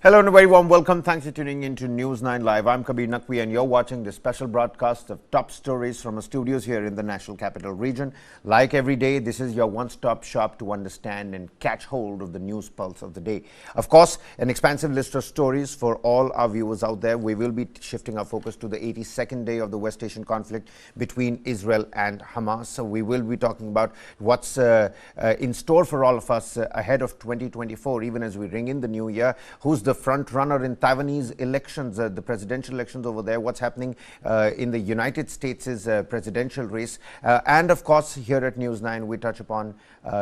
Hello and a very warm welcome. Thanks for tuning in to News 9 Live. I'm Kabir Naqvi and you're watching this special broadcast of top stories from our studios here in the National Capital Region. Like every day, this is your one-stop shop to understand and catch hold of the news pulse of the day. Of course, an expansive list of stories for all our viewers out there. We will be shifting our focus to the 82nd day of the West Asian conflict between Israel and Hamas. So we will be talking about what's in store for all of us ahead of 2024, even as we ring in the new year. Who's the front runner in Taiwanese elections, the presidential elections over there, what's happening in the United States' presidential race. And of course, here at News 9, we touch upon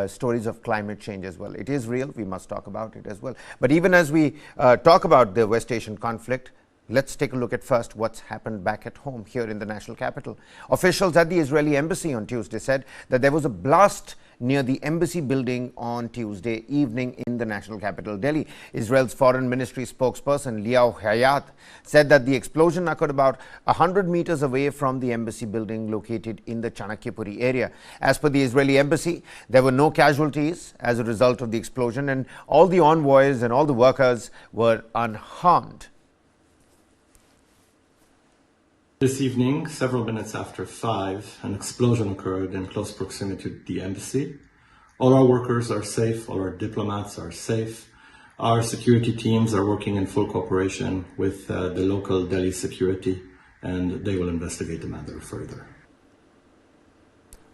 stories of climate change as well. It is real. We must talk about it as well. But even as we talk about the West Asian conflict, let's take a look at first what's happened back at home here in the national capital. Officials at the Israeli embassy on Tuesday said that there was a blast near the embassy building on Tuesday evening in the national capital, Delhi. Israel's foreign ministry spokesperson, Liao Hayat, said that the explosion occurred about 100 meters away from the embassy building located in the Chanakyapuri area. As per the Israeli embassy, there were no casualties as a result of the explosion and all the envoys and all the workers were unharmed. This evening, several minutes after 5, an explosion occurred in close proximity to the embassy. All our workers are safe, all our diplomats are safe. Our security teams are working in full cooperation with the local Delhi security, and they will investigate the matter further.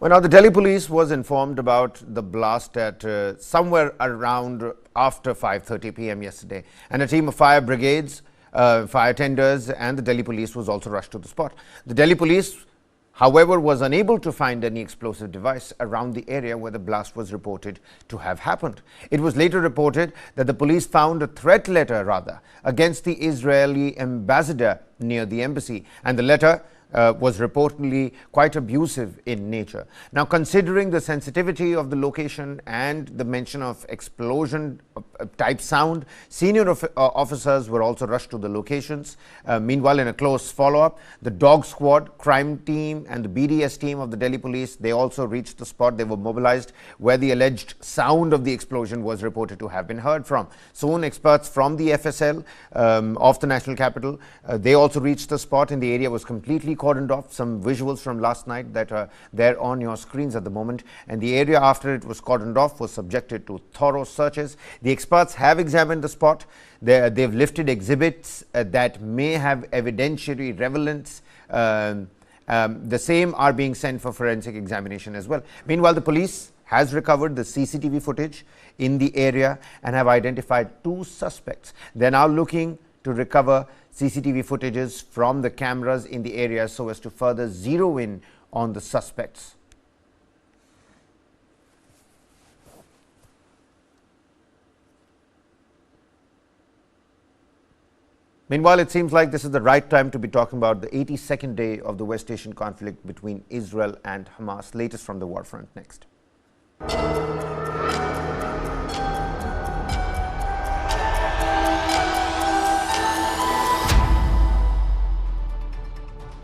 Well, now the Delhi police was informed about the blast at somewhere around after 5:30 p.m. yesterday, and a team of fire brigades, fire tenders and the Delhi police was also rushed to the spot. The Delhi police, however, was unable to find any explosive device around the area where the blast was reported to have happened. It was later reported that the police found a threat letter against the Israeli ambassador near the embassy, and the letter was reportedly quite abusive in nature. Now, considering the sensitivity of the location and the mention of explosion type sound, senior officers were also rushed to the locations. Meanwhile, in a close follow-up, the dog squad, crime team and the BDS team of the Delhi police, they also reached the spot. They were mobilized where the alleged sound of the explosion was reported to have been heard from. Soon, experts from the FSL of the national capital, they also reached the spot, and the area was completely cordoned off. Some visuals from last night that are there on your screens at the moment, and the area after it was cordoned off was subjected to thorough searches. The experts have examined the spot. They've lifted exhibits that may have evidentiary relevance. The same are being sent for forensic examination as well. Meanwhile, the police has recovered the CCTV footage in the area and have identified 2 suspects. They're now looking to recover CCTV footages from the cameras in the area so as to further zero in on the suspects. Meanwhile, it seems like this is the right time to be talking about the 82nd day of the West Asian conflict between Israel and Hamas. Latest from the war front next.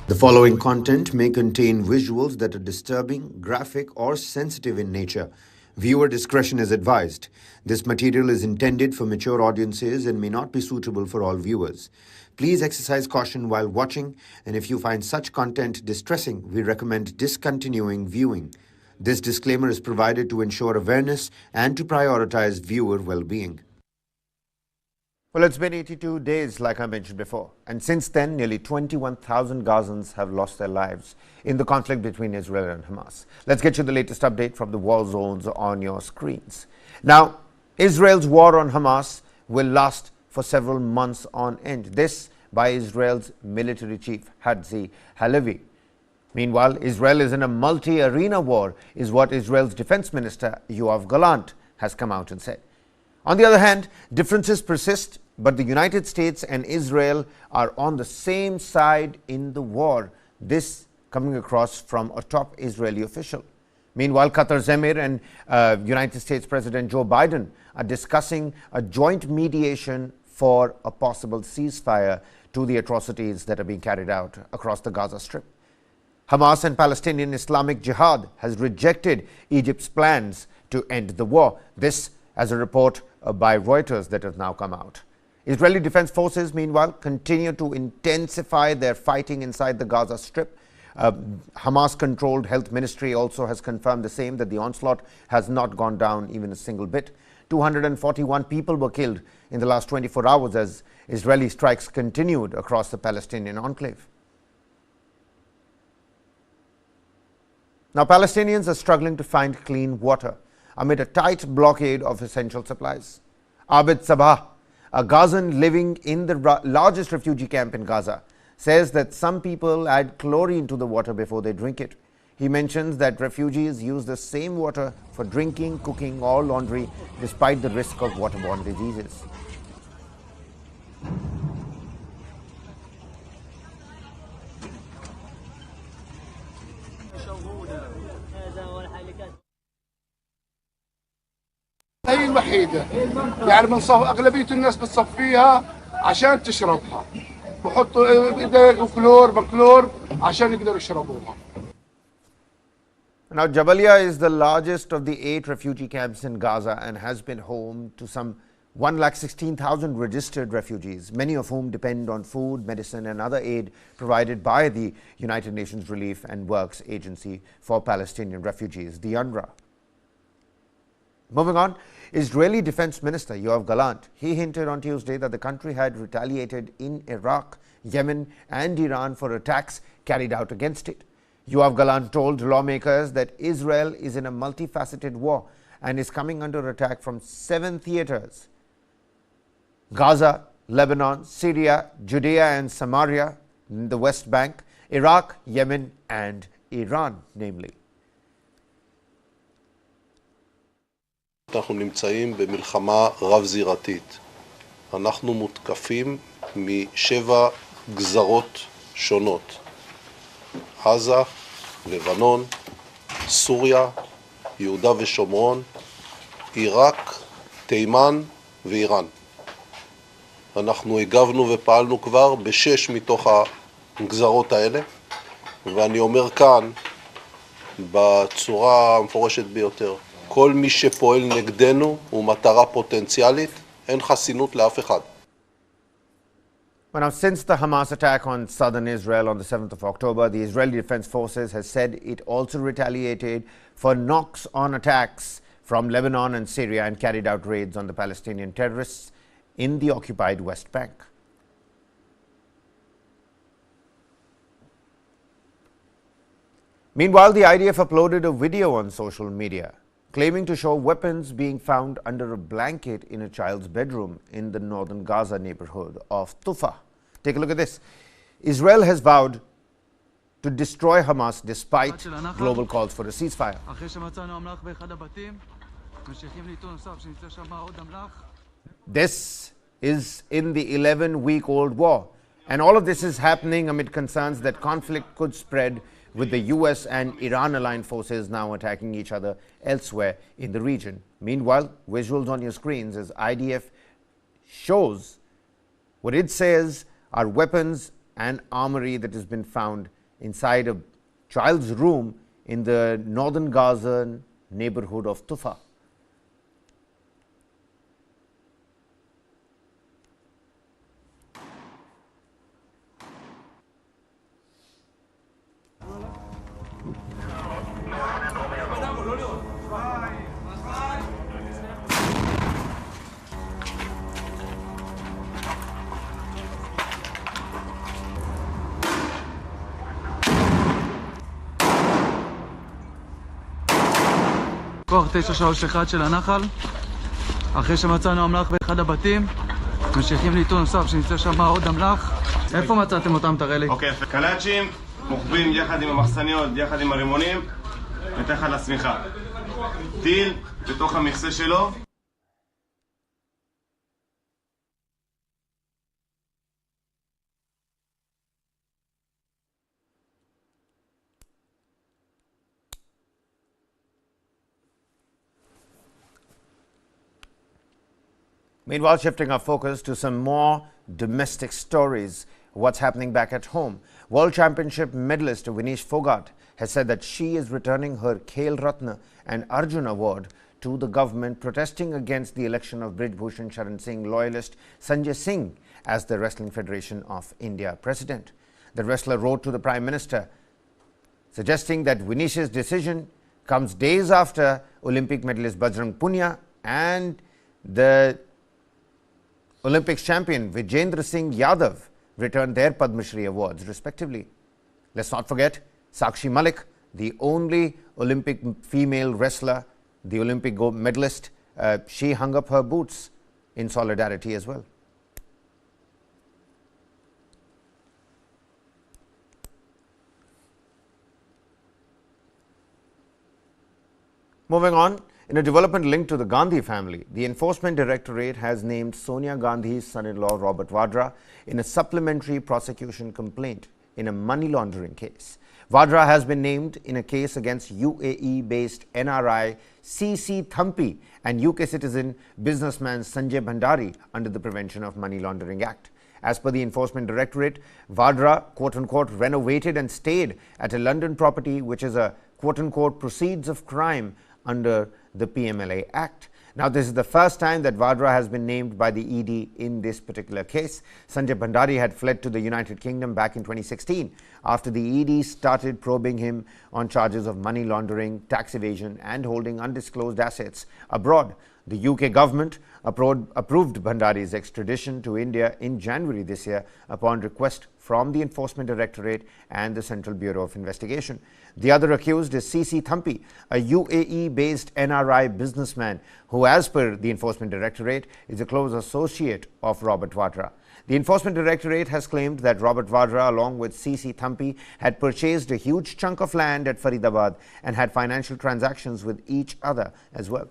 The following content may contain visuals that are disturbing, graphic, or sensitive in nature. Viewer discretion is advised. This material is intended for mature audiences and may not be suitable for all viewers. Please exercise caution while watching, and if you find such content distressing, we recommend discontinuing viewing. This disclaimer is provided to ensure awareness and to prioritize viewer well-being. Well, it's been 82 days, like I mentioned before, and since then, nearly 21,000 Gazans have lost their lives in the conflict between Israel and Hamas. Let's get you the latest update from the war zones on your screens. Now, Israel's war on Hamas will last for several months on end. This by Israel's military chief, Herzi Halevi. Meanwhile, Israel is in a multi-arena war, is what Israel's defense minister, Yoav Gallant, has come out and said. On the other hand, differences persist, but the United States and Israel are on the same side in the war. This coming across from a top Israeli official. Meanwhile, Qatar's Emir and United States President Joe Biden are discussing a joint mediation for a possible ceasefire to the atrocities that are being carried out across the Gaza Strip. Hamas and Palestinian Islamic Jihad has rejected Egypt's plans to end the war. This as a report by Reuters that has now come out. Israeli Defense Forces, meanwhile, continue to intensify their fighting inside the Gaza Strip. Hamas-controlled Health Ministry also has confirmed the same, that the onslaught has not gone down even a single bit. 241 people were killed in the last 24 hours as Israeli strikes continued across the Palestinian enclave. Now, Palestinians are struggling to find clean water amid a tight blockade of essential supplies. Abid Sabah, a Gazan living in the largest refugee camp in Gaza, says that some people add chlorine to the water before they drink it. He mentions that refugees use the same water for drinking, cooking or laundry despite the risk of waterborne diseases. هي الوحيدة يعني أغلبية الناس بتصفيها عشان تشربها بحطوا كلور بكلور عشان يقدروا يشربوها. Now, Jabalia is the largest of the 8 refugee camps in Gaza and has been home to some 116,000 registered refugees, many of whom depend on food, medicine and other aid provided by the United Nations Relief and Works Agency for Palestinian Refugees, the UNRWA. Moving on, Israeli Defense Minister Yoav Gallant, he hinted on Tuesday that the country had retaliated in Iraq, Yemen and Iran for attacks carried out against it. Yoav Gallant told lawmakers that Israel is in a multifaceted war and is coming under attack from 7 theaters: Gaza, Lebanon, Syria, Judea and Samaria, the West Bank, Iraq, Yemen and Iran, namely. אנחנו נמצאים במלחמה רב-זירתית. אנחנו מותקפים מ7 גזרות שונות. עזה, לבנון, סוריה, יהודה ושומרון, עיראק, תימן ואיראן. אנחנו הגבנו ופעלנו כבר ב6 מתוך הגזרות האלה, ואני אומר כאן בצורה המפורשת ביותר, כל מי שפועל נגדנו הוא מטרה פוטנציאלית, אין חסינות לאף אחד. Well, now, since the Hamas attack on southern Israel on the 7th of October, the Israeli Defense Forces has said it also retaliated for knocks-on attacks from Lebanon and Syria and carried out raids on the Palestinian terrorists in the occupied West Bank. Meanwhile, the IDF uploaded a video on social media claiming to show weapons being found under a blanket in a child's bedroom in the northern Gaza neighborhood of Tufa. Take a look at this. Israel has vowed to destroy Hamas despite global calls for a ceasefire. This is in the 11-week-old war, and all of this is happening amid concerns that conflict could spread, with the US and Iran-aligned forces now attacking each other elsewhere in the region. Meanwhile, visuals on your screens as IDF shows what it says are weapons and armory that has been found inside a child's room in the northern Gaza neighborhood of Tufa. כוח 931 של הנחל, אחרי שמצאנו אמל"ח באחד הבתים, ממשיכים לעיתון נוסף שנמצא שם עוד אמל"ח. איפה מצאתם אותם? תראה לי. אוקיי, קלאצ'ים מוכבים יחד עם המחסניות, יחד עם הרימונים, מתחת לשמיכה. טיל בתוך המכסה שלו. Meanwhile, shifting our focus to some more domestic stories, what's happening back at home. World Championship medalist Vinesh Fogart has said that she is returning her Khel Ratna and Arjun Award to the government protesting against the election of Brij Bhushan Sharan Singh loyalist Sanjay Singh as the Wrestling Federation of India president. The wrestler wrote to the Prime Minister suggesting that Vinicius' decision comes days after Olympic medalist Bajrang Punia and the Olympics champion Vijendra Singh Yadav returned their Padma Shri awards respectively. Let's not forget Sakshi Malik, the only Olympic female wrestler, the Olympic gold medalist. She hung up her boots in solidarity as well. Moving on, in a development linked to the Gandhi family, the Enforcement Directorate has named Sonia Gandhi's son-in-law Robert Vadra in a supplementary prosecution complaint in a money laundering case. Vadra has been named in a case against UAE-based NRI CC Thampi and UK citizen businessman Sanjay Bhandari under the Prevention of Money Laundering Act. As per the Enforcement Directorate, Vadra, quote-unquote, renovated and stayed at a London property which is a, quote-unquote, proceeds of crime under the PMLA Act. Now, this is the first time that Vadra has been named by the ED in this particular case. Sanjay Bhandari had fled to the United Kingdom back in 2016 after the ED started probing him on charges of money laundering, tax evasion and holding undisclosed assets abroad. The UK government approved Bhandari's extradition to India in January this year upon request from the Enforcement Directorate and the Central Bureau of Investigation. The other accused is CC Thampi, a UAE-based NRI businessman who, as per the Enforcement Directorate, is a close associate of Robert Vadra. The Enforcement Directorate has claimed that Robert Vadra, along with CC Thampi, had purchased a huge chunk of land at Faridabad and had financial transactions with each other as well.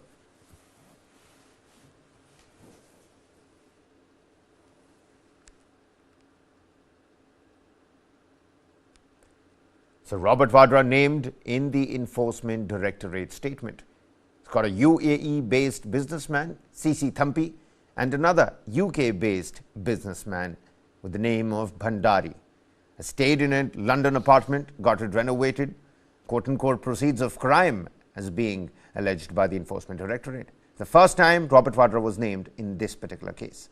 So, Robert Vadra named in the Enforcement Directorate statement. It's got a UAE-based businessman, CC Thampi, and another UK-based businessman with the name of Bhandari. Stayed in a London apartment, got it renovated, quote-unquote, proceeds of crime as being alleged by the Enforcement Directorate. The first time Robert Vadra was named in this particular case.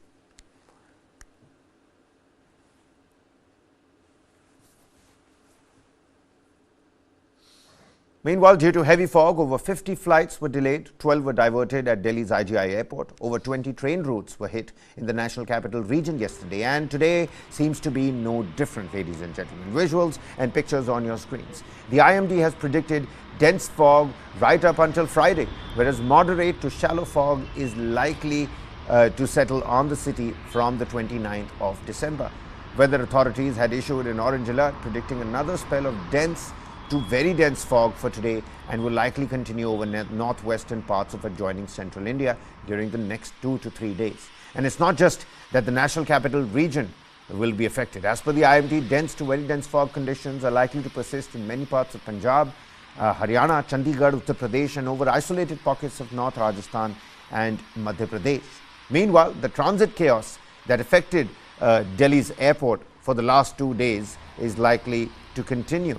Meanwhile, due to heavy fog, over 50 flights were delayed, 12 were diverted at Delhi's IGI airport. Over 20 train routes were hit in the national capital region yesterday, and today seems to be no different, ladies and gentlemen. Visuals and pictures on your screens. The IMD has predicted dense fog right up until Friday, whereas moderate to shallow fog is likely to settle on the city from the 29th of December. Weather authorities had issued an orange alert predicting another spell of dense to very dense fog for today and will likely continue over northwestern parts of adjoining central India during the next 2 to 3 days. And it's not just that the national capital region will be affected. As per the IMD, dense to very dense fog conditions are likely to persist in many parts of Punjab, Haryana, Chandigarh, Uttar Pradesh and over isolated pockets of North Rajasthan and Madhya Pradesh. Meanwhile, the transit chaos that affected Delhi's airport for the last 2 days is likely to continue.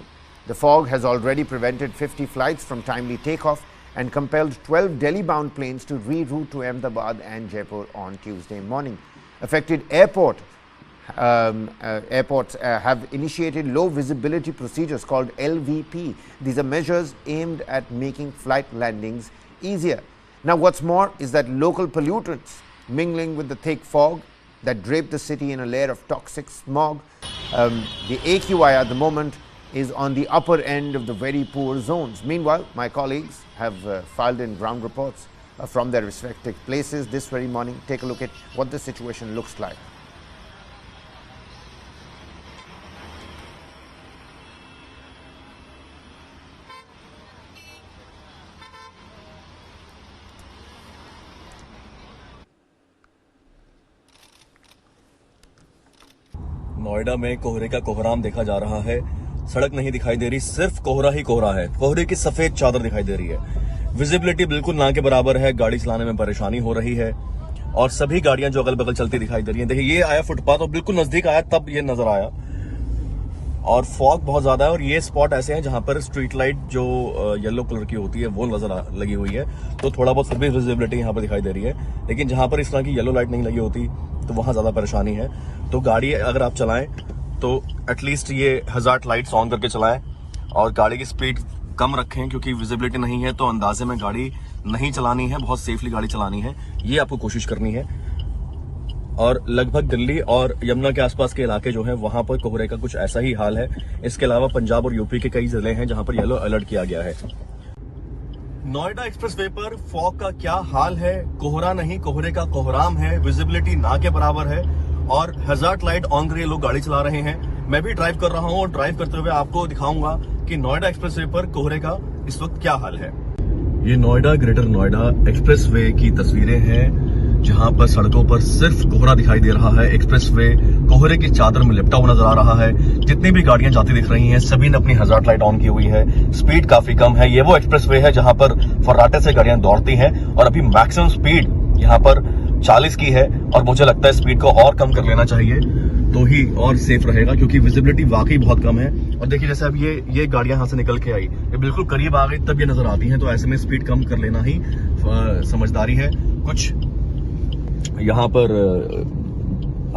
The fog has already prevented 50 flights from timely takeoff and compelled 12 Delhi-bound planes to reroute to Ahmedabad and Jaipur on Tuesday morning. Affected airports have initiated low visibility procedures called LVP. These are measures aimed at making flight landings easier. Now, what's more is that local pollutants mingling with the thick fog that drape the city in a layer of toxic smog. The AQI at the moment is on the upper end of the very poor zones. Meanwhile, my colleagues have filed in ground reports from their respective places this very morning. Take a look at what the situation looks like. Noida में कोहरे का कोहराम देखा जा रहा है। सड़क नहीं दिखाई दे रही, सिर्फ कोहरा ही कोहरा है। कोहरे की सफेद चादर दिखाई दे रही है। विजिबिलिटी बिल्कुल ना के बराबर है। गाड़ी चलाने में परेशानी हो रही है और सभी गाड़ियां जो अगल बगल चलती दिखाई दे रही हैं। देखिए, ये आया फुटपाथ और बिल्कुल नजदीक आया तब ये नजर आया। और फॉग बहुत ज्यादा है और ये स्पॉट ऐसे हैं जहां पर स्ट्रीट लाइट जो येलो कलर की होती है वो लगी हुई है, तो थोड़ा बहुत फिर भी विजिबिलिटी यहाँ पर दिखाई दे रही है। लेकिन जहां पर इस तरह की येलो लाइट नहीं लगी होती तो वहां ज्यादा परेशानी है। तो गाड़ी अगर आप चलाएं तो एटलीस्ट ये हजार्ड लाइट्स ऑन करके चलाएं और गाड़ी की स्पीड कम रखें, क्योंकि विजिबिलिटी नहीं है तो अंदाजे में गाड़ी नहीं चलानी है, बहुत सेफली गाड़ी चलानी है, ये आपको कोशिश करनी है। और लगभग दिल्ली और यमुना के आसपास के इलाके जो हैं वहां पर कोहरे का कुछ ऐसा ही हाल है। इसके अलावा पंजाब और यूपी के कई जिले हैं जहां पर येलो अलर्ट किया गया है। नोएडा एक्सप्रेसवे पर फॉग का क्या हाल है? कोहरा नहीं, कोहरे का कोहराम है, विजिबिलिटी ना के बराबर है और हजार्ड लाइट ऑन करके लोग गाड़ी चला रहे हैं। मैं भी ड्राइव कर रहा हूं और ड्राइव करते हुए आपको दिखाऊंगा कि नोएडा एक्सप्रेसवे पर कोहरे का इस वक्त क्या हाल है। ये नोएडा ग्रेटर नोएडा एक्सप्रेसवे की तस्वीरें हैं जहां पर सड़कों पर सिर्फ कोहरा दिखाई दे रहा है। एक्सप्रेसवे कोहरे की चादर में लिपटा हुआ नजर आ रहा है। जितनी भी गाड़ियां जाती दिख रही हैं सभी ने अपनी हजार्ड लाइट ऑन की हुई है। स्पीड काफी कम है। ये वो एक्सप्रेसवे है जहां पर फर्राटे से गाड़ियां दौड़ती हैं और अभी मैक्सिमम स्पीड यहां पर 40 की है और मुझे लगता है स्पीड को और कम कर लेना चाहिए तो ही और सेफ रहेगा, क्योंकि विजिबिलिटी वाकई बहुत कम है। और देखिए जैसे अब ये गाड़ियां यहां से निकल के आई, ये बिल्कुल करीब आ गई तब ये नजर आती हैं, तो ऐसे में स्पीड कम कर लेना ही समझदारी है। कुछ यहां पर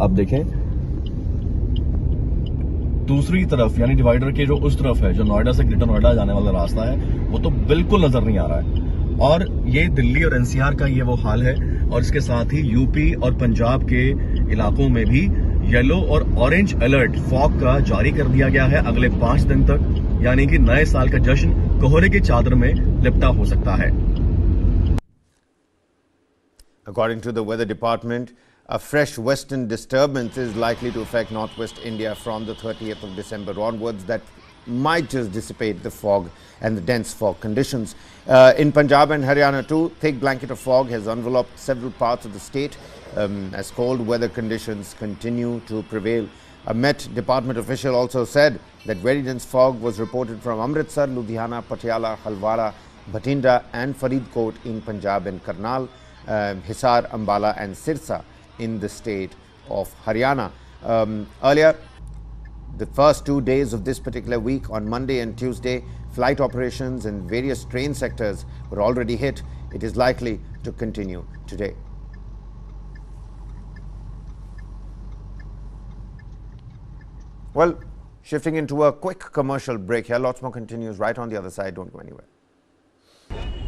आप देखें दूसरी तरफ यानी डिवाइडर के जो उस तरफ है, जो नोएडा से ग्रेटर नोएडा जाने वाला रास्ता है, वो तो बिल्कुल नजर नहीं आ रहा है। और ये दिल्ली और एनसीआर का ये वो हाल है। और इसके साथ ही यूपी और पंजाब के इलाकों में भी येलो और ऑरेंज अलर्ट फॉग का जारी कर दिया गया है अगले 5 दिन तक, यानी कि नए साल का जश्न कोहरे की चादर में लिपटा हो सकता है। According to the Weather Department, a fresh western disturbance is likely to affect northwest India from the 30th of December onwards that might just dissipate the fog and the dense fog conditions. In Punjab and Haryana too, thick blanket of fog has enveloped several parts of the state as cold weather conditions continue to prevail. A Met Department official also said that very dense fog was reported from Amritsar, Ludhiana, Patiala, Halwara, Bhatinda and Faridkot in Punjab and Karnal, Hisar, Ambala and Sirsa in the state of Haryana. Earlier, the first 2 days of this particular week, on Monday and Tuesday, flight operations in various train sectors were already hit. It is likely to continue today. Well, shifting into a quick commercial break here. Lots more continues right on the other side. Don't go anywhere.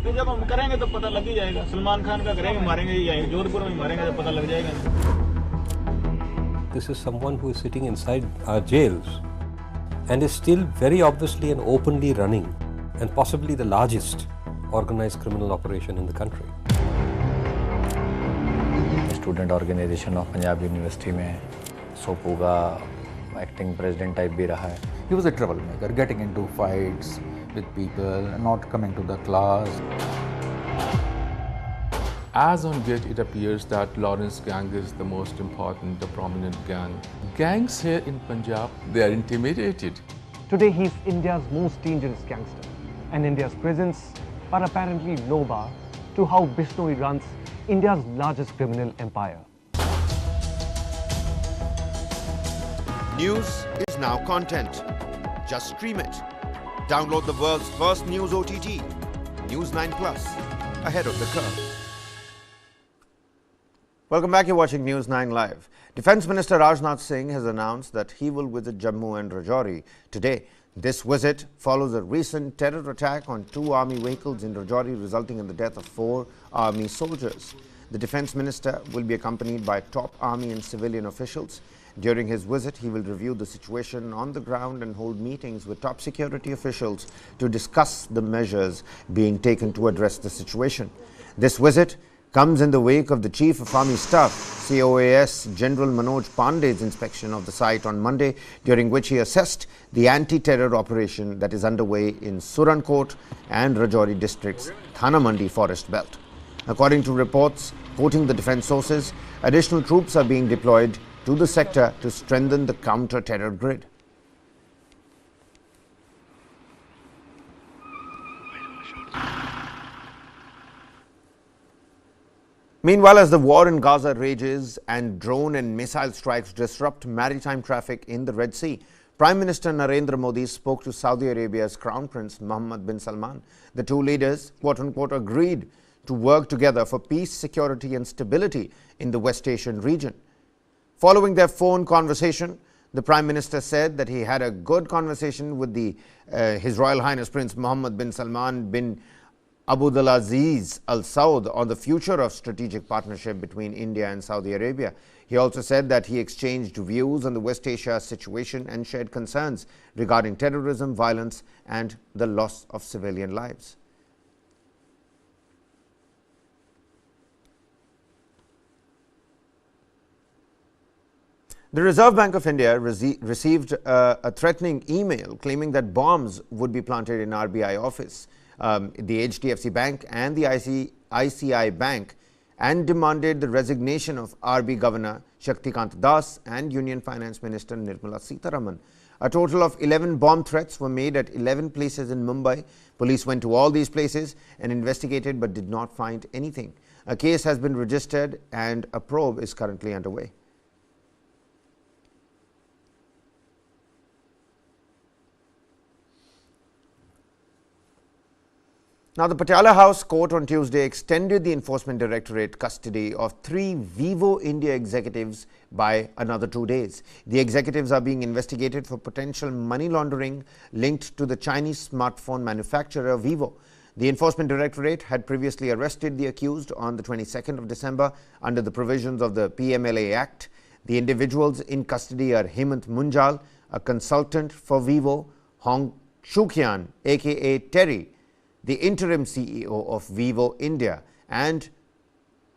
तो जब हम करेंगे तो पता लग ही जाएगा। सलमान खान का करेंगे, मारेंगे ही जाएंगे, जोधपुर में मारेंगे तो पता लग जाएगा। This is someone who is sitting inside our jails and is still very obviously and openly running and possibly the largest organized criminal operation in the country. Student organization of Punjab University में सोपूगा acting president type भी रहा है. He was a troublemaker, getting into fights with people, not coming to the class. As on date, it appears that Lawrence gang is the most important, the prominent gang. Gangs here in Punjab, they are intimidated. Today, he is India's most dangerous gangster, and India's presence are apparently no bar to how Bishnoi runs India's largest criminal empire. News is now content. Just stream it. Download the world's first news OTT, News 9 Plus, ahead of the curve. Welcome back. You're watching News 9 Live. Defence Minister Rajnath Singh has announced that he will visit Jammu and Rajouri today. This visit follows a recent terror attack on 2 army vehicles in Rajouri, resulting in the death of 4 army soldiers. The Defence Minister will be accompanied by top army and civilian officials. During his visit, he will review the situation on the ground and hold meetings with top security officials to discuss the measures being taken to address the situation. This visit comes in the wake of the Chief of Army Staff, COAS General Manoj Pandey's inspection of the site on Monday, during which he assessed the anti-terror operation that is underway in Surankot and Rajouri districts' Thana Mandi forest belt. According to reports quoting the defence sources, additional troops are being deployed to the sector to strengthen the counter-terror grid. Meanwhile, as the war in Gaza rages and drone and missile strikes disrupt maritime traffic in the Red Sea, Prime Minister Narendra Modi spoke to Saudi Arabia's Crown Prince Mohammed bin Salman. The two leaders, quote-unquote, agreed to work together for peace, security and stability in the West Asian region. Following their phone conversation, the Prime Minister said that he had a good conversation with His Royal Highness Prince Mohammed bin Salman bin Abdulaziz Al Saud on the future of strategic partnership between India and Saudi Arabia. He also said that he exchanged views on the West Asia situation and shared concerns regarding terrorism, violence and the loss of civilian lives. The Reserve Bank of India received a threatening email claiming that bombs would be planted in RBI office, the HDFC Bank and the ICI Bank, and demanded the resignation of RB Governor Shaktikant Das and Union Finance Minister Nirmala Sitharaman. A total of 11 bomb threats were made at 11 places in Mumbai. Police went to all these places and investigated but did not find anything. A case has been registered and a probe is currently underway. Now, the Patiala House Court on Tuesday extended the Enforcement Directorate custody of 3 Vivo India executives by another 2 days. The executives are being investigated for potential money laundering linked to the Chinese smartphone manufacturer Vivo. The Enforcement Directorate had previously arrested the accused on the 22nd of December under the provisions of the PMLA Act. The individuals in custody are Hemant Munjal, a consultant for Vivo, Hong Shukian, aka Terry, the interim CEO of Vivo India, and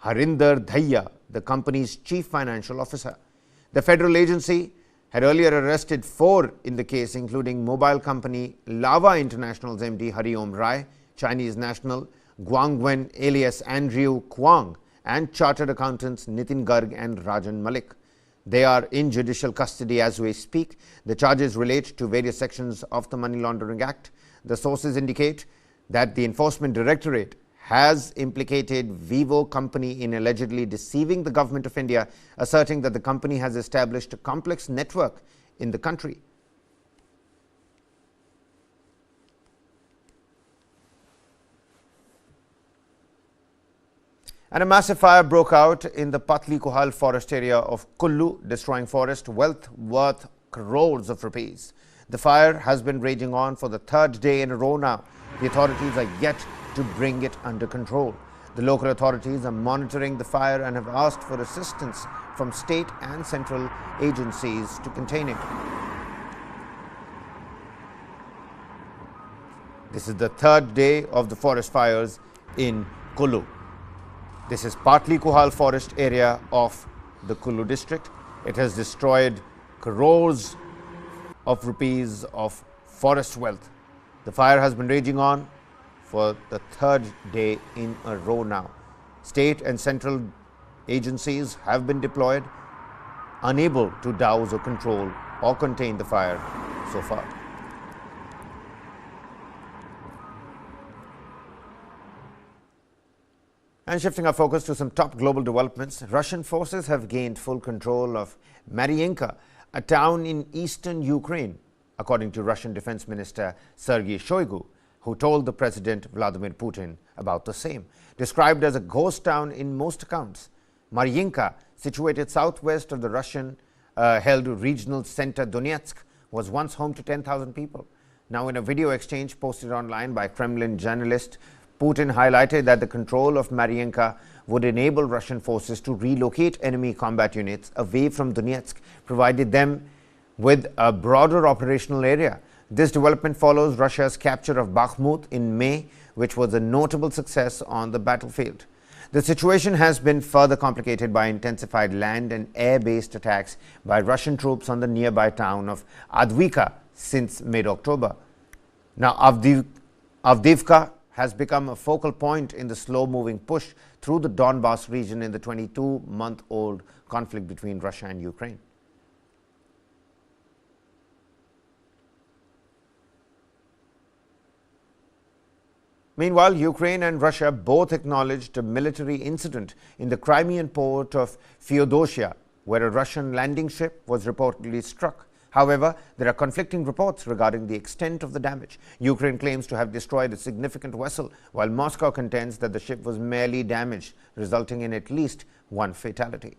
Harinder Dhaya, the company's chief financial officer. The federal agency had earlier arrested 4 in the case, including mobile company Lava International's MD Hariom Rai, Chinese national Guangwen alias Andrew Kwang, and chartered accountants Nitin Garg and Rajan Malik. They are in judicial custody as we speak. The charges relate to various sections of the Money Laundering Act. The sources indicate that the Enforcement Directorate has implicated Vivo company in allegedly deceiving the government of India, asserting that the company has established a complex network in the country. And a massive fire broke out in the Patli Kuhal forest area of Kulu, destroying forest wealth worth crores of rupees. The fire has been raging on for the 3rd day in a row now. The authorities are yet to bring it under control. The local authorities are monitoring the fire and have asked for assistance from state and central agencies to contain it. This is the 3rd day of the forest fires in Kulu. This is Patli Kuhal forest area of the Kulu district. It has destroyed crores of rupees of forest wealth. The fire has been raging on for the 3rd day in a row now. State and central agencies have been deployed, unable to douse or control or contain the fire so far. And shifting our focus to some top global developments, Russian forces have gained full control of Marinka, a town in eastern Ukraine, according to Russian Defense Minister Sergei Shoigu, who told the President Vladimir Putin about the same. Described as a ghost town in most accounts, Marinka, situated southwest of the Russian-held regional center Donetsk, was once home to 10,000 people. Now, in a video exchange posted online by Kremlin journalist, Putin highlighted that the control of Marinka would enable Russian forces to relocate enemy combat units away from Donetsk, provided them with a broader operational area. This development follows Russia's capture of Bakhmut in May, which was a notable success on the battlefield. The situation has been further complicated by intensified land and air-based attacks by Russian troops on the nearby town of Avdiivka since mid-October. Now, Avdiivka has become a focal point in the slow-moving push through the Donbas region in the 22-month-old conflict between Russia and Ukraine. Meanwhile, Ukraine and Russia both acknowledged a military incident in the Crimean port of Feodosia, where a Russian landing ship was reportedly struck However, there are conflicting reports regarding the extent of the damage. Ukraine claims to have destroyed a significant vessel, while Moscow contends that the ship was merely damaged, resulting in at least one fatality.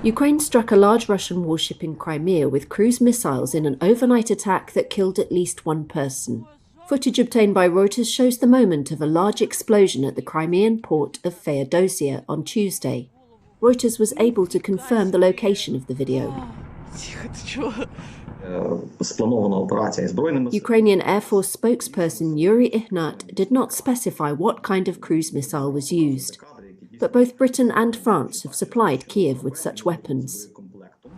Ukraine struck a large Russian warship in Crimea with cruise missiles in an overnight attack that killed at least one person. Footage obtained by Reuters shows the moment of a large explosion at the Crimean port of Feodosia on Tuesday. Reuters was able to confirm the location of the video. Ukrainian Air Force spokesperson Yuri Ihnat did not specify what kind of cruise missile was used, but both Britain and France have supplied Kiev with such weapons.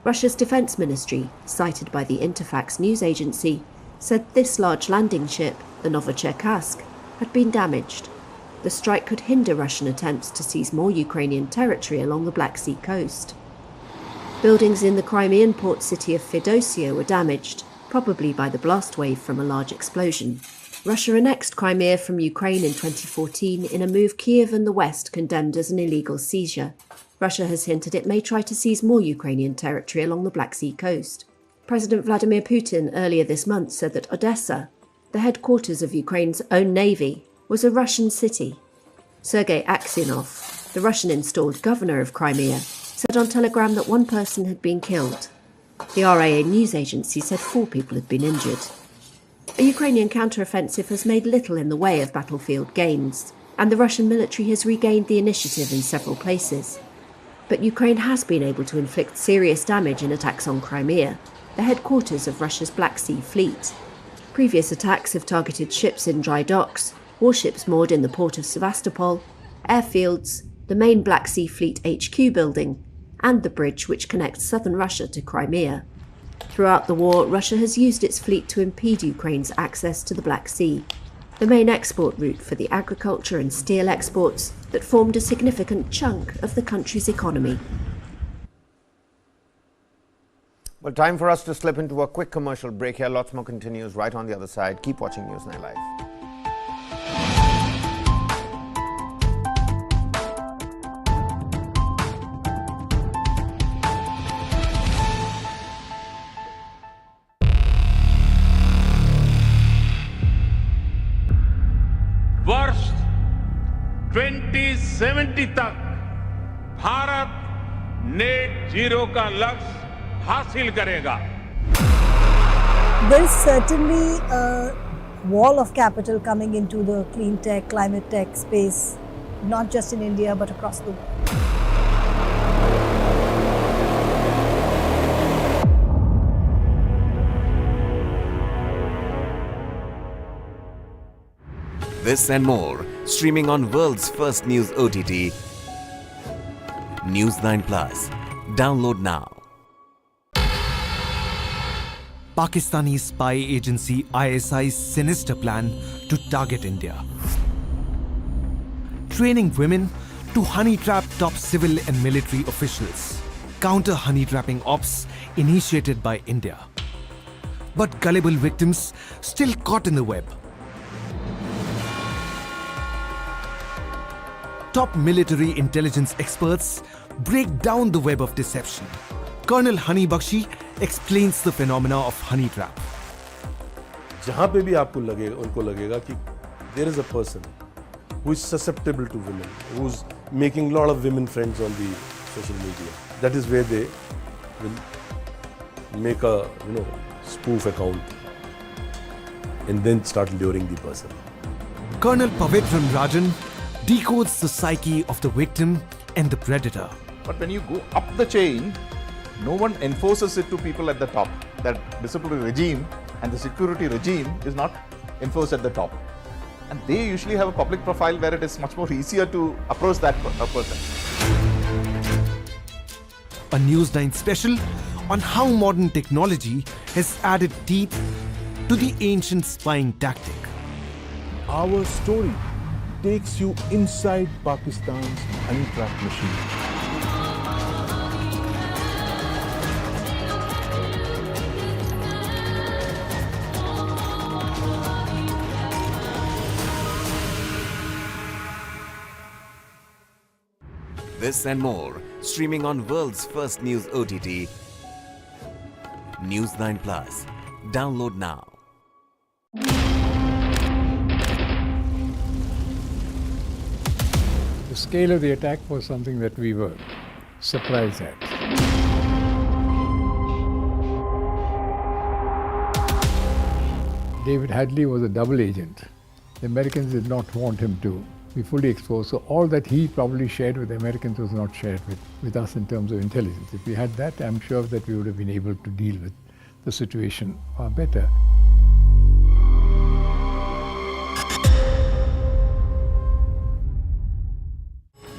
Russia's defense ministry, cited by the Interfax news agency, said this large landing ship, the Novocherkassk, had been damaged. The strike could hinder Russian attempts to seize more Ukrainian territory along the Black Sea coast. Buildings in the Crimean port city of Feodosia were damaged, probably by the blast wave from a large explosion. Russia annexed Crimea from Ukraine in 2014 in a move Kiev and the West condemned as an illegal seizure. Russia has hinted it may try to seize more Ukrainian territory along the Black Sea coast. President Vladimir Putin earlier this month said that Odessa, the headquarters of Ukraine's own navy, was a Russian city. Sergei Aksyonov, the Russian-installed governor of Crimea, said on Telegram that one person had been killed. The RIA news agency said 4 people had been injured. A Ukrainian counteroffensive has made little in the way of battlefield gains, and the Russian military has regained the initiative in several places. But Ukraine has been able to inflict serious damage in attacks on Crimea, the headquarters of Russia's Black Sea Fleet. Previous attacks have targeted ships in dry docks, warships moored in the port of Sevastopol, airfields, the main Black Sea Fleet HQ building, and the bridge which connects southern Russia to Crimea. Throughout the war, Russia has used its fleet to impede Ukraine's access to the Black Sea, the main export route for the agriculture and steel exports that formed a significant chunk of the country's economy. Well, time for us to slip into a quick commercial break here. Lots more continues right on the other side. Keep watching Newsnight Live. वर्ष 2070 तक Bharat net zero का लक्ष्य हासिल करेगा. There's certainly a wall of capital coming into the clean tech, climate tech space, not just in India but across the world. This and more, streaming on world's first news OTT, News 9 Plus. Download now. Pakistani spy agency ISI's sinister plan to target India. Training women to honey trap top civil and military officials. Counter honey trapping ops initiated by India. But gullible victims still caught in the web. Top military intelligence experts break down the web of deception. Colonel Hani Bakshi explains the phenomena of honey trap. जहाँ पे भी आपको लगेगा, उनको लगेगा कि there is a person who is susceptible to women, who's making a lot of women friends on the social media. That is where they will make a spoof account and then start luring the person. Colonel Pavitran Rajan decodes the psyche of the victim and the predator. But when you go up the chain, no one enforces it to people at the top. That disciplinary regime and the security regime is not enforced at the top. And they usually have a public profile where it is much more easier to approach that person. A News 9 special on how modern technology has added teeth to the ancient spying tactic. Our story takes you inside Pakistan's honey trap machine. This and more, streaming on world's first news OTT, News 9 Plus. Download now. The scale of the attack was something that we were surprised at. David Hadley was a double agent. The Americans did not want him to be fully exposed, so all that he probably shared with the Americans was not shared with us in terms of intelligence. If we had that, I'm sure that we would have been able to deal with the situation far better.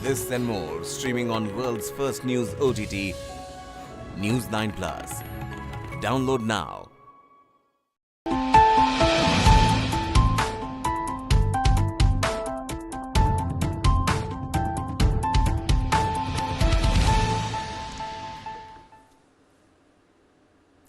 This and more, streaming on world's first news OTT, News 9 Plus. Download now.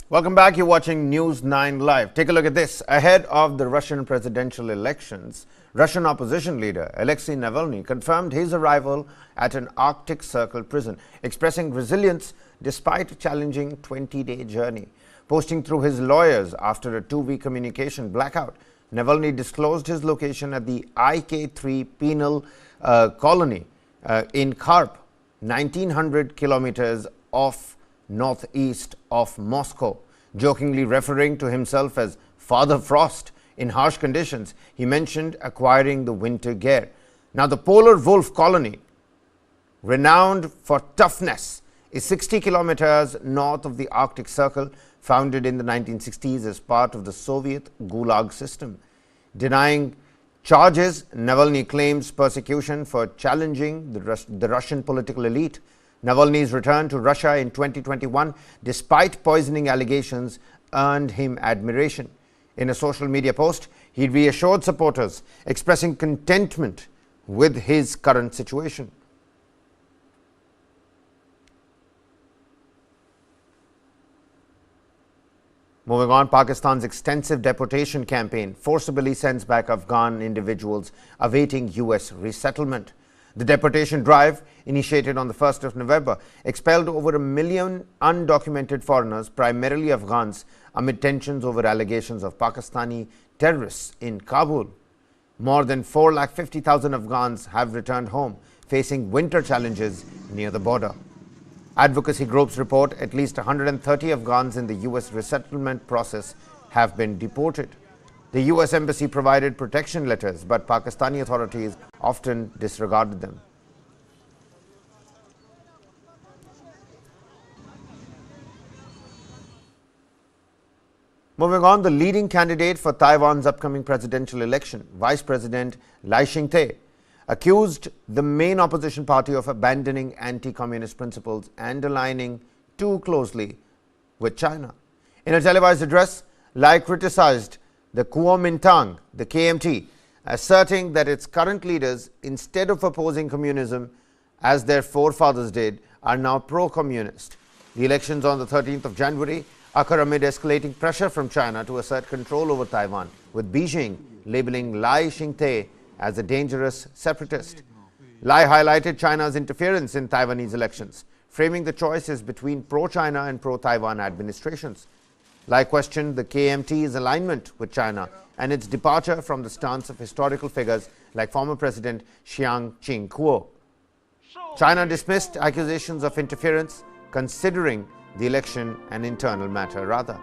Welcome back. You're watching News 9 Live. Take a look at this. Ahead of the Russian presidential elections, Russian opposition leader Alexei Navalny confirmed his arrival at an Arctic Circle prison, expressing resilience despite a challenging 20-day journey. Posting through his lawyers after a 2-week communication blackout, Navalny disclosed his location at the IK3 penal colony in Karp, 1900 kilometers off northeast of Moscow, jokingly referring to himself as Father Frost. In harsh conditions, he mentioned acquiring the winter gear. Now, the polar wolf colony, renowned for toughness, is 60 kilometers north of the Arctic Circle, founded in the 1960s as part of the Soviet Gulag system. Denying charges, Navalny claims persecution for challenging the Russian political elite. Navalny's return to Russia in 2021, despite poisoning allegations, earned him admiration. In a social media post, he reassured supporters, expressing contentment with his current situation. Moving on, Pakistan's extensive deportation campaign forcibly sends back Afghan individuals awaiting U.S. resettlement. The deportation drive, initiated on the 1st of November, expelled over 1 million undocumented foreigners, primarily Afghans, amid tensions over allegations of Pakistani terrorists in Kabul. More than 450,000 Afghans have returned home, facing winter challenges near the border. Advocacy groups report at least 130 Afghans in the U.S. resettlement process have been deported. The U.S. Embassy provided protection letters, but Pakistani authorities often disregarded them. Moving on, the leading candidate for Taiwan's upcoming presidential election, Vice President Lai Ching-te, accused the main opposition party of abandoning anti-communist principles and aligning too closely with China. In a televised address, Lai criticized the Kuomintang, the KMT, asserting that its current leaders, instead of opposing communism as their forefathers did, are now pro-communist. The elections on the 13th of January occur amid escalating pressure from China to assert control over Taiwan, with Beijing labeling Lai Ching-te as a dangerous separatist. Lai highlighted China's interference in Taiwanese elections, framing the choices between pro-China and pro-Taiwan administrations. Lai questioned the KMT's alignment with China and its departure from the stance of historical figures like former President Chiang Ching-kuo. China dismissed accusations of interference, considering the election an internal matter rather.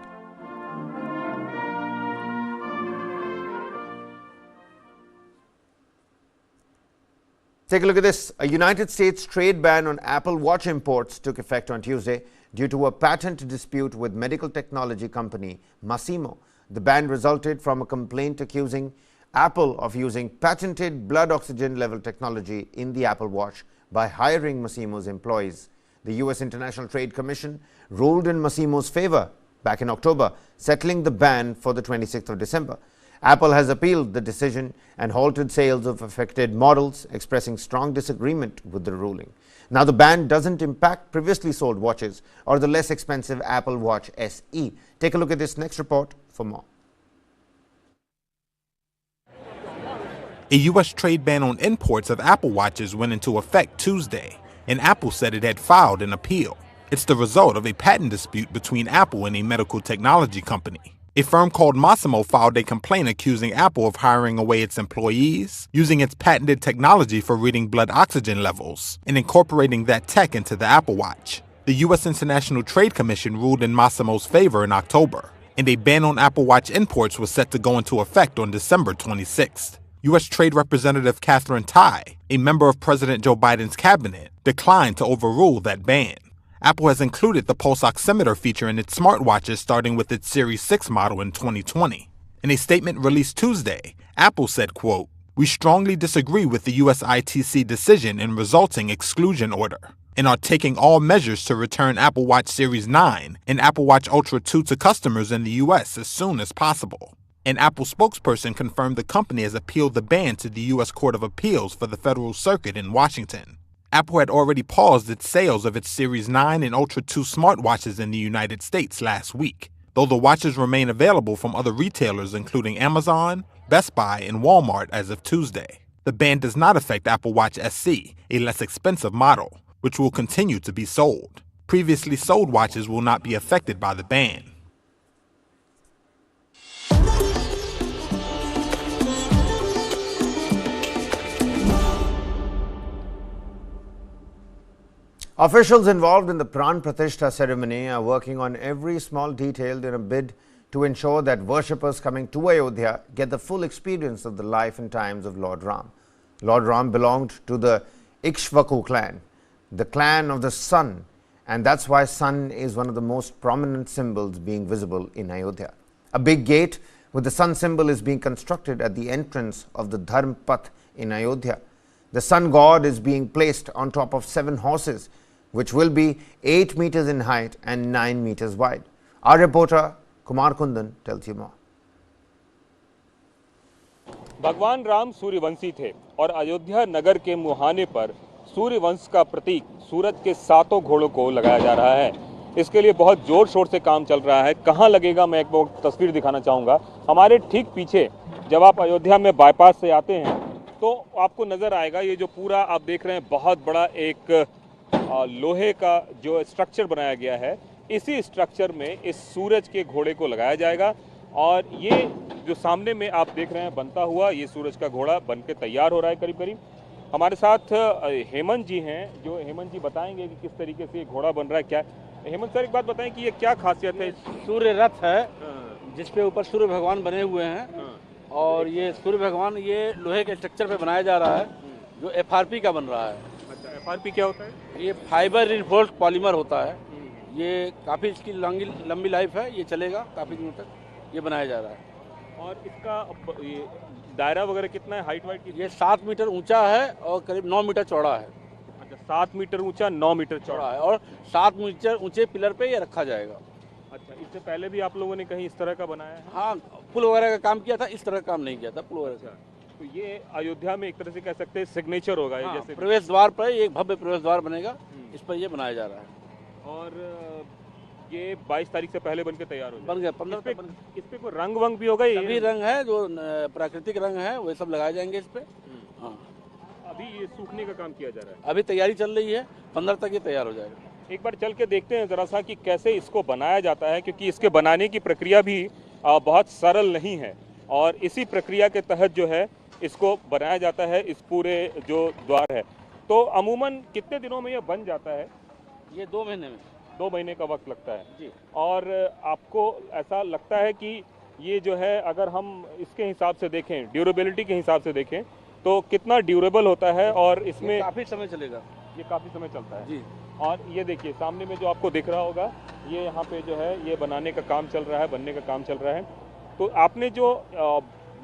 Take a look at this. A United States trade ban on Apple Watch imports took effect on Tuesday due to a patent dispute with medical technology company Masimo. The ban resulted from a complaint accusing Apple of using patented blood oxygen level technology in the Apple Watch by hiring Masimo's employees. The U.S. International Trade Commission ruled in Masimo's favor back in October, settling the ban for the 26th of December. Apple has appealed the decision and halted sales of affected models, expressing strong disagreement with the ruling. Now, the ban doesn't impact previously sold watches or the less expensive Apple Watch SE. Take a look at this next report for more. A U.S. trade ban on imports of Apple Watches went into effect Tuesday. and Apple said it had filed an appeal. It's the result of a patent dispute between Apple and a medical technology company. A firm called Massimo filed a complaint accusing Apple of hiring away its employees, using its patented technology for reading blood oxygen levels, and incorporating that tech into the Apple Watch. The U.S. International Trade Commission ruled in Massimo's favor in October, and a ban on Apple Watch imports was set to go into effect on December 26th. U.S. Trade Representative Catherine Tai, a member of President Joe Biden's cabinet, declined to overrule that ban. Apple has included the pulse oximeter feature in its smartwatches starting with its Series 6 model in 2020. In a statement released Tuesday, Apple said, quote, "We strongly disagree with the U.S. ITC decision and resulting exclusion order, and are taking all measures to return Apple Watch Series 9 and Apple Watch Ultra 2 to customers in the U.S. as soon as possible." An Apple spokesperson confirmed the company has appealed the ban to the U.S. Court of Appeals for the Federal Circuit in Washington. Apple had already paused its sales of its Series 9 and Ultra 2 smartwatches in the United States last week, though the watches remain available from other retailers including Amazon, Best Buy, and Walmart as of Tuesday. The ban does not affect Apple Watch SE, a less expensive model, which will continue to be sold. Previously sold watches will not be affected by the ban. Officials involved in the Pran Pratishtha ceremony are working on every small detail in a bid to ensure that worshippers coming to Ayodhya get the full experience of the life and times of Lord Ram. Lord Ram belonged to the Ikshvaku clan, the clan of the sun, and that's why sun is one of the most prominent symbols being visible in Ayodhya. A big gate with the sun symbol is being constructed at the entrance of the Dharm Path in Ayodhya. The sun god is being placed on top of 7 horses, which will be 8 meters in height and 9 meters wide. Our reporter Kumar Kundan tells you more. भगवान राम सूर्यवंशी थे और अयोध्या नगर के मुहाने पर सूर्यवंश का प्रतीक सूरज के 7 घोड़ों को लगाया जा रहा है। इसके लिए बहुत जोर शोर से काम चल रहा है। कहां लगेगा मैं एक तस्वीर दिखाना चाहूँगा। हमारे ठीक पीछे जब आप अयोध्या में बाईपास से आते हैं तो आपको नज़र आएगा ये जो पूरा आप देख रहे हैं बहुत बड़ा एक लोहे का जो स्ट्रक्चर बनाया गया है, इसी स्ट्रक्चर में इस सूरज के घोड़े को लगाया जाएगा और ये जो सामने में आप देख रहे हैं बनता हुआ ये सूरज का घोड़ा बनके तैयार हो रहा है करीब करीब। हमारे साथ हेमंत जी हैं जो हेमंत जी बताएंगे कि किस तरीके से ये घोड़ा बन रहा है। क्या हेमंत सर एक बात बताएं कि ये क्या खासियत है? सूर्य रथ है जिसपे ऊपर सूर्य भगवान बने हुए हैं और ये सूर्य भगवान ये लोहे के स्ट्रक्चर पे बनाया जा रहा है जो FRP का बन रहा है। अच्छा, FRP क्या होता है? ये फाइबर रिइंफोर्स्ड पॉलीमर होता है। ये काफ़ी इसकी लंबी लाइफ है, ये चलेगा काफ़ी दिनों तक ये बनाया जा रहा है। और इसका ये दायरा वगैरह कितना है, हाइट वाइट? ये 7 मीटर ऊंचा है और करीब 9 मीटर चौड़ा है। अच्छा, 7 मीटर ऊंचा 9 मीटर चौड़ा है और 7 मीटर ऊंचे पिलर पे ये रखा जाएगा। अच्छा, इससे पहले भी आप लोगों ने कहीं इस तरह का बनाया है? हाँ, पुल वगैरह का काम किया था, इस तरह का काम नहीं किया था पुल वगैरह का। तो ये अयोध्या में एक तरह से कह सकते हैं सिग्नेचर होगा। हाँ, जैसे प्रवेश द्वार पर एक भव्य प्रवेश द्वार बनेगा, इस पर ये बनाया जा रहा है। और ये 22 तारीख से पहले बनके तैयार हो बन गया। 15 इस पे कोई रंग वंग भी होगा? सभी रंग है जो प्राकृतिक रंग है वो सब लगाए जाएंगे इस पे। हाँ, अभी ये सूखने का काम किया जा रहा है? अभी तैयारी चल रही है, 15 तक ये तैयार हो जाएगा। एक बार चल के देखते हैं जरा सा कि कैसे इसको बनाया जाता है, क्योंकि इसके बनाने की प्रक्रिया भी बहुत सरल नहीं है और इसी प्रक्रिया के तहत जो है इसको बनाया जाता है इस पूरे जो द्वार है। तो अमूमन कितने दिनों में ये बन जाता है? ये 2 महीने में। 2 महीने का वक्त लगता है जी। और आपको ऐसा लगता है कि ये जो है अगर हम इसके हिसाब से देखें, ड्यूरेबिलिटी के हिसाब से देखें तो कितना ड्यूरेबल होता है? और इसमें काफ़ी समय चलेगा। ये काफ़ी समय चलता है जी। और ये देखिए सामने में जो आपको दिख रहा होगा ये यहाँ पे जो है ये बनाने का काम चल रहा है, बनने का काम चल रहा है। तो आपने जो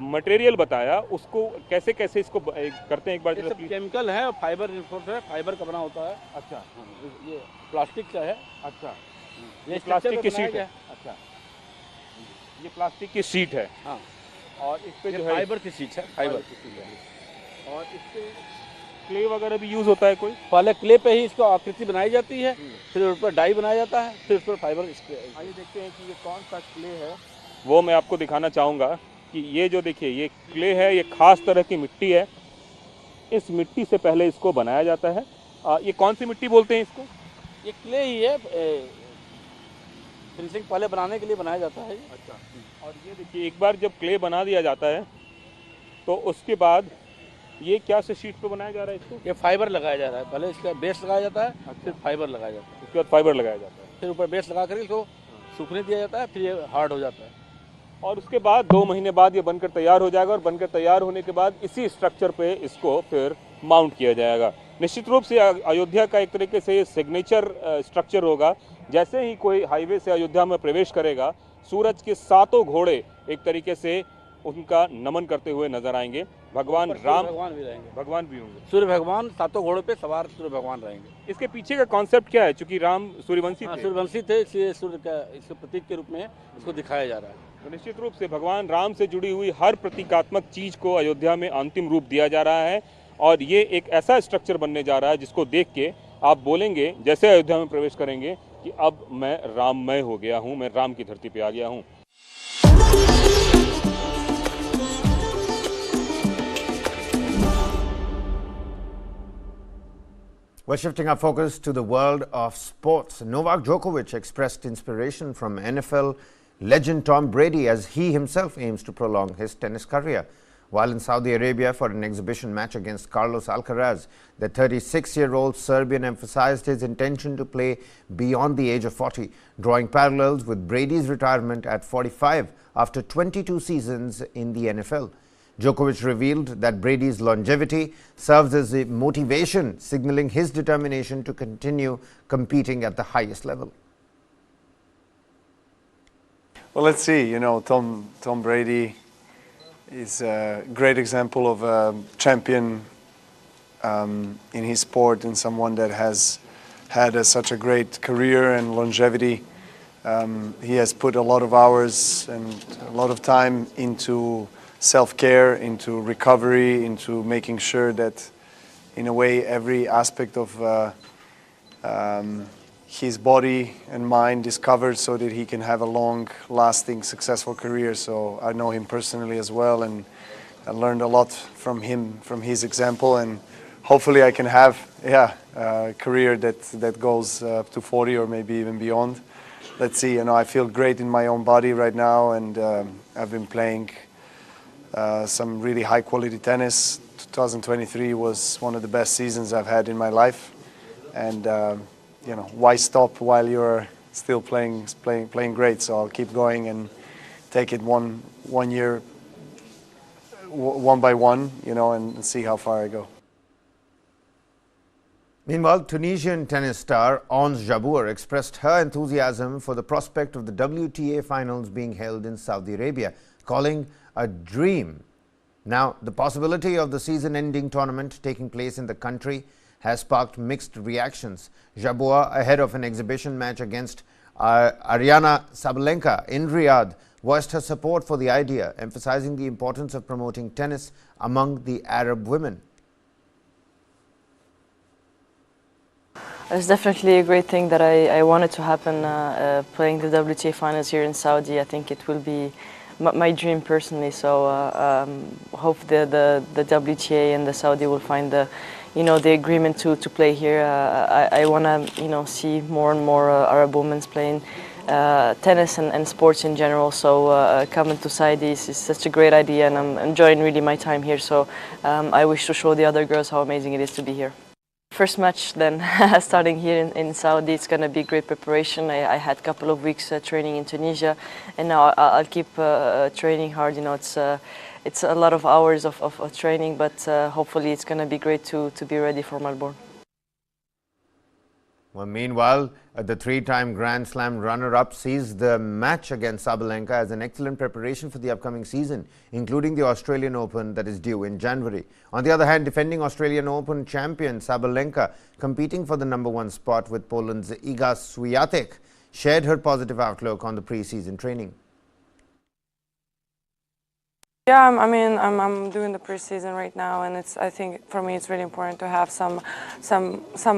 मटेरियल बताया उसको कैसे कैसे इसको करते हैं एक बार? ये सब केमिकल है और फाइबर रिइंफोर्स्ड है, फाइबर का बना होता है। अच्छा, ये प्लास्टिक का है। अच्छा, ये प्लास्टिक की शीट है। अच्छा, ये प्लास्टिक की शीट है। हाँ, और इस पे जो है फाइबर की शीट है, फाइबर की शीट है। और इस पे क्ले वगैरह भी यूज होता है कोई? पहले क्ले पे ही इसको आकृति बनाई जाती है, फिर उस पर डाई बनाया जाता है, फिर उस पर फाइबर। आइए देखते हैं कि ये कौन सा क्ले है, वो मैं आपको दिखाना चाहूँगा कि ये जो देखिए ये क्ले है, ये खास तरह की मिट्टी है। इस मिट्टी से पहले इसको बनाया जाता है ये कौन सी मिट्टी बोलते हैं इसको? ये क्ले ही है, फिनिशिंग पहले बनाने के लिए बनाया जाता है। अच्छा। और ये देखिए, एक बार जब क्ले बना दिया जाता है तो उसके बाद ये क्या से शीट पे बनाया जा रहा है इसको? ये फाइबर लगाया जा रहा है, पहले इसका बेस लगाया जाता है, फिर फाइबर लगाया जाता है, उसके बाद फाइबर लगाया जाता है, फिर ऊपर बेस लगा कर इसको सूखने दिया जाता है, फिर ये हार्ड हो जाता है। और उसके बाद 2 महीने बाद ये बनकर तैयार हो जाएगा और बनकर तैयार होने के बाद इसी स्ट्रक्चर पे इसको फिर माउंट किया जाएगा। निश्चित रूप से अयोध्या का एक तरीके से ये सिग्नेचर स्ट्रक्चर होगा। जैसे ही कोई हाईवे से अयोध्या में प्रवेश करेगा, सूरज के 7 घोड़े एक तरीके से उनका नमन करते हुए नजर आएंगे। भगवान राम, भगवान भी होंगे, सूर्य भगवान 7 घोड़ों पे सवार सूर्य भगवान रहेंगे। इसके पीछे का कॉन्सेप्ट क्या है? चूंकि राम सूर्यवंशी थे, सूर्यवंशी थे, इसलिए सूर्य का इसके प्रतीक के रूप में इसको दिखाया जा रहा है। तो निश्चित रूप से भगवान राम से जुड़ी हुई हर प्रतीकात्मक चीज को अयोध्या में अंतिम रूप दिया जा रहा है और ये एक ऐसा स्ट्रक्चर बनने जा रहा है जिसको देख के आप बोलेंगे जैसे अयोध्या में प्रवेश करेंगे कि अब मैं राममय हो गया हूँ, मैं राम की धरती पे आ गया हूँ। We're shifting our focus to the world of sports. Novak Djokovic expressed inspiration from NFL legend Tom Brady as he himself aims to prolong his tennis career. While in Saudi Arabia for an exhibition match against Carlos Alcaraz, the 36-year-old Serbian emphasized his intention to play beyond the age of 40, drawing parallels with Brady's retirement at 45 after 22 seasons in the NFL. Djokovic revealed that Brady's longevity serves as a motivation, signaling his determination to continue competing at the highest level. Well, let's see. You know, Tom Brady is a great example of a champion in his sport and someone that has had such a great career and longevity. He has put a lot of hours and a lot of time into self-care, into recovery, into making sure that in a way every aspect of his body and mind is covered so that he can have a long-lasting, successful career. So I know him personally as well, and I learned a lot from him, from his example, and hopefully I can have a career that goes up to 40 or maybe even beyond. Let's see. You know, I feel great in my own body right now, and I've been playing some really high-quality tennis. 2023 was one of the best seasons I've had in my life, and you know, why stop while you're still playing great? So I'll keep going and take it one year, one by one, you know, and see how far I go. Meanwhile, Tunisian tennis star Ons Jabeur expressed her enthusiasm for the prospect of the WTA Finals being held in Saudi Arabia, calling a dream. Now, the possibility of the season-ending tournament taking place in the country has sparked mixed reactions. Jabeur, ahead of an exhibition match against Aryana Sabalenka in Riyadh, voiced her support for the idea, emphasizing the importance of promoting tennis among the Arab women. It's definitely a great thing that I wanted to happen, playing the WTA Finals here in Saudi. I think it will be my dream personally, so hope the WTA and the Saudi will find the agreement to play here. I want to see more and more Arab women playing tennis and sports in general. So coming to Saudi is such a great idea, and I'm enjoying really my time here. So I wish to show the other girls how amazing it is to be here. First match then starting here in Saudi, it's going to be great preparation. I had a couple of weeks training in Tunisia, and now I'll keep training hard. You know, it's a lot of hours of training, but hopefully it's going to be great to be ready for Melbourne. Well, meanwhile, the three-time Grand Slam runner-up sees the match against Sabalenka as an excellent preparation for the upcoming season, including the Australian Open that is due in January. On the other hand, defending Australian Open champion Sabalenka, competing for the #1 spot with Poland's Iga Swiatek, shared her positive outlook on the pre-season training. Yeah, I mean, I'm doing the preseason right now, and I think for me it's really important to have some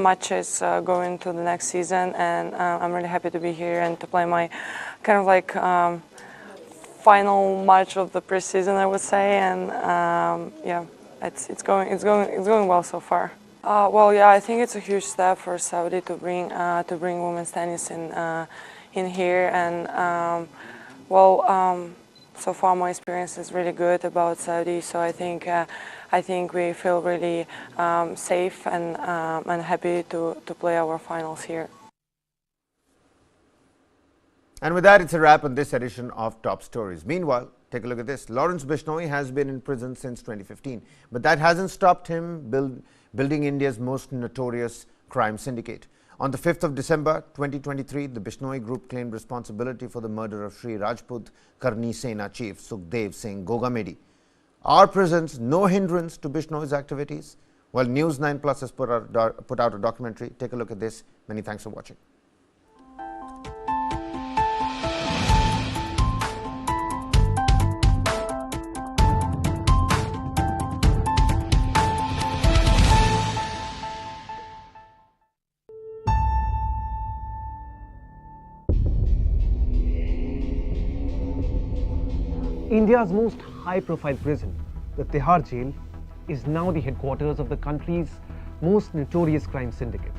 matches going to the next season, and I'm really happy to be here and to play my kind of like final match of the preseason, I would say, and yeah, it's going well so far. Well, yeah, I think it's a huge step for Saudi to bring women's tennis in here, and so far my experience is really good about Saudi. So I think we feel really safe and happy to play our finals here. And with that, it's a wrap on this edition of Top Stories. Meanwhile, take a look at this. Lawrence Bishnoi has been in prison since 2015, but that hasn't stopped him building India's most notorious crime syndicate. On the 5th of December 2023, the Bishnoi group claimed responsibility for the murder of Sri Rajput Karni Sena chief Sukhdev Singh Gogamedi. Are prisons no hindrance to Bishnoi's activities? Well, News 9 Plus has put out a documentary. Take a look at this. Many thanks for watching. India's most high-profile prison, the Tihar jail, is now the headquarters of the country's most notorious crime syndicate.